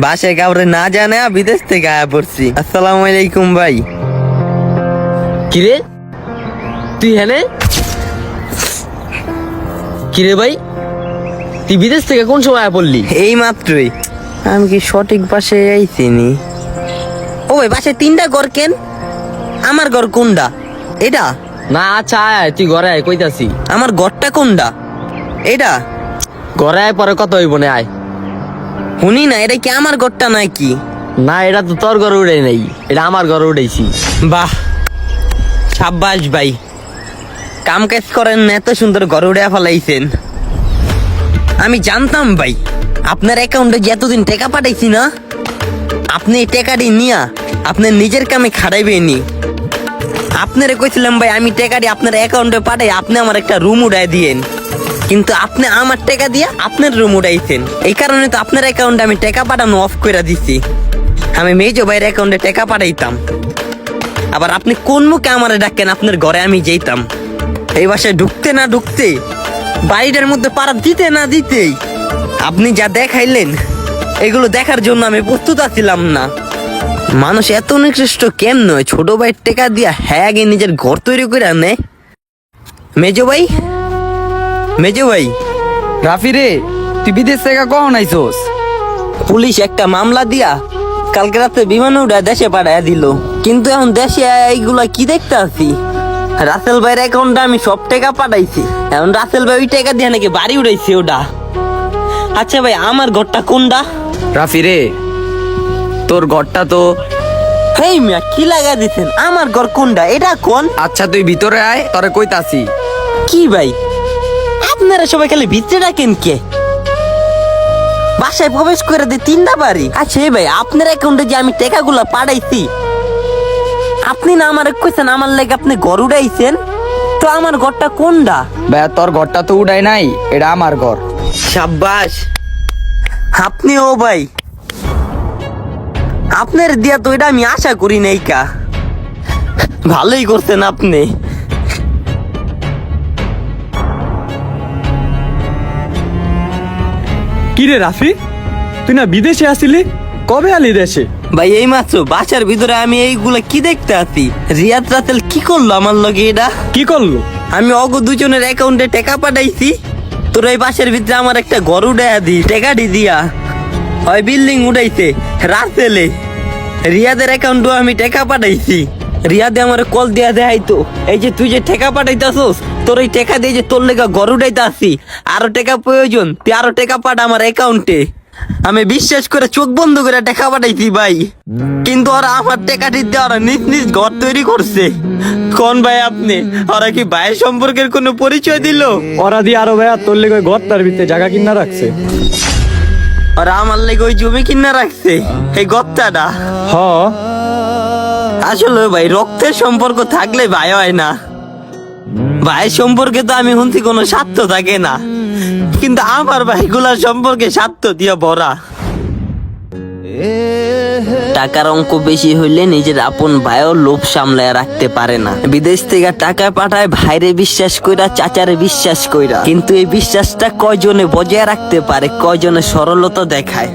বাসায় কাউরে না জানে বিদেশ থেকে আয়া পড়ছি। আসসালামু আলাইকুম ভাই। কিরে তুই হেনে? কিরে ভাই, তুই বিদেশ থেকে কোন সময় আয়া পড়লি? এই মাত্রই। আমি কি সঠিক বাসে আইছিনি? ও ভাই, বাসায় 3টা ঘর কেন? আমার ঘর কোনটা? এটা না, আচ্ছা আয়, তুই ঘরে আয়, কইতাছি। আমার ঘরটা কোনটা? এটা ঘরে আয়, পরে কত হইব না, আয়। শুনি না, এটা কি আমার ঘরটা নাকি? না, এটা তো তোর ঘরে উড়াই নাই, এটা আমার ঘরে উড়াইছি। বাহ, সাব্বাস ভাই, কাম কাজ করেন না, এত সুন্দর ঘর উড়ে ফেলাইছেন। আমি জানতাম ভাই আপনার অ্যাকাউন্টে যে এতদিন টাকা পাঠাইছি না, আপনি এই টাকাটি নিয়া আপনার নিজের কামে খাড়াইবেনি। আপনারে কইছিলাম ভাই আমি টাকাটি আপনার অ্যাকাউন্টে পাঠাই, আপনি আমার একটা রুম উড়াই দিয়েন, কিন্তু আপনি আমার টাকা দিয়ে আপনার রুম উড়াইছেন। এই কারণে তো আপনার অ্যাকাউন্টে আমি টাকা পাঠানো অফ করে দিছি। আমি মেজো ভাইয়ের অ্যাকাউন্টে টাকা পাঠাইতাম, আবার আপনি কোন মুখে আমারে ডাকেন আপনার ঘরে আমি যেতাম? এই বাসায় ঢুকতে না ঢুকতে, বাড়িটার মধ্যে পাড়া দিতে না দিতেই আপনি যা দেখাইলেন, এগুলো দেখার জন্য আমি প্রস্তুত আছিলাম না। মানুষ এত নিকৃষ্ট কেন নয়? ছোট ভাইয়ের টাকা দিয়া হ্যাঁ আগে নিজের ঘর তৈরি করে আনে। মেজো ভাই, মেজো ভাই। রাফি রে, তুই বিদেশ থেকে কখন আইছস? পুলিশ একটা মামলা দিয়া কালকে রাতে বিমানে উঠা দেশে পাঠাইয়া দিল, কিন্তু এখন দেশে এইগুলা কি দেখতে আছি? রাসেল ভাইয়ের অ্যাকাউন্টে আমি সব টাকা পাঠাইছি, এখন রাসেল ভাই ওই টাকা দিয়ে নাকি বাড়ি উড়াইছে ওটা। আচ্ছা ভাই, আমার ঘরটা কোনটা? রাফি রে, তোর ঘরটা তো... হেই মিয়া, কি লাগা দিছেন? আমার ঘর কোনটা? এটা কোন? আচ্ছা তুই ভিতরে আয়, তোরে কইতাছি। কি ভাই, আপনারা সবাই খালি ভিতরে রাখেন কে? বাসায় প্রবেশ করে দিয়ে 3টা বাড়ি। আচ্ছা এই ভাই, আপনার অ্যাকাউন্টে যে আমি টাকাগুলা পাঠাইছি, আপনি না আমার কইছেন আমার লাগে আপনি ঘর উড়াইছেন, তো আমার ঘরটা কোনটা? ভাইয়া, তোর ঘরটা তো উড়াই নাই, এটা আমার ঘর। সাব্বাস, আপনি ও ভাই, আপনার দিয়া তো এটা আমি আশা করি নাই কা। ভালোই করছেন আপনি। কিরে রাফি, তুই না বিদেশে আসিলি, কবে আলি দেশে? ভাই এই মাত্র বাসার ভিতরে আমি এইগুলা কি দেখতে আছি? রিয়াদ রাতেল কি করলো আমার লগে? এটা কি করলো? আমি অগো দুজনের অ্যাকাউন্টে টাকা পাঠাইছি, তোর এই বাসার ভিতরে আমার একটা ঘর উড়াইয়া দি টাকাটি দিয়া। হয় বিল্ডিং উঠাইছে রাতেলে, রিয়াদের অ্যাকাউন্টও আমি টাকা পাঠাইছি। রিয়াদে আমার কল দিয়া দেখাইতো, এই যে তুই যে টাকা পাঠাইতাছস, তোর এই টাকা দিয়ে যে তোর লেগা ঘর উঠাইতে আসি, আরো টাকা প্রয়োজন, তুই আরো টাকা পাঠা আমার অ্যাকাউন্টে। আমি বিশ্বাস করে চোখ বন্ধ করে টাকা পাঠাইছি ভাই, কিন্তু ওরা আমার টাকাটি দিয়ে ওরা নিজ নিজ ঘর তৈরি করছে। কোন ভাই আপনি? ওরা কি ভাইয়ের সম্পর্কের কোনো পরিচয় দিল? ওরা দিয়ে আরো ভাইয়া তোর লেগে ওই ঘরটার ভিতরে জায়গা কিনা রাখছে। ওরা আমার লেগে ওই জমি কিনা রাখছে, এই গত্তাটা। হ, আসলে ভাই রক্তের সম্পর্ক থাকলে ভাই হয় না। ভাইয়ের সম্পর্কে তো আমি শুনছি কোনো স্বার্থ থাকে না, কিন্তু আমার ভাইগুলার সম্পর্কে স্বার্থ দিয়ে ভরা। টাকার অঙ্ক বেশি হইলে নিজের আপন ভাইও লোভ সামলায় রাখতে পারে না। বিদেশ থেকে টাকা পাঠায় ভাইরে বিশ্বাস কইরা, চাচারে বিশ্বাস কইরা, কিন্তু এই বিশ্বাসটা কয়জনে বজায় রাখতে পারে, কয়জনে সরলতা দেখায়।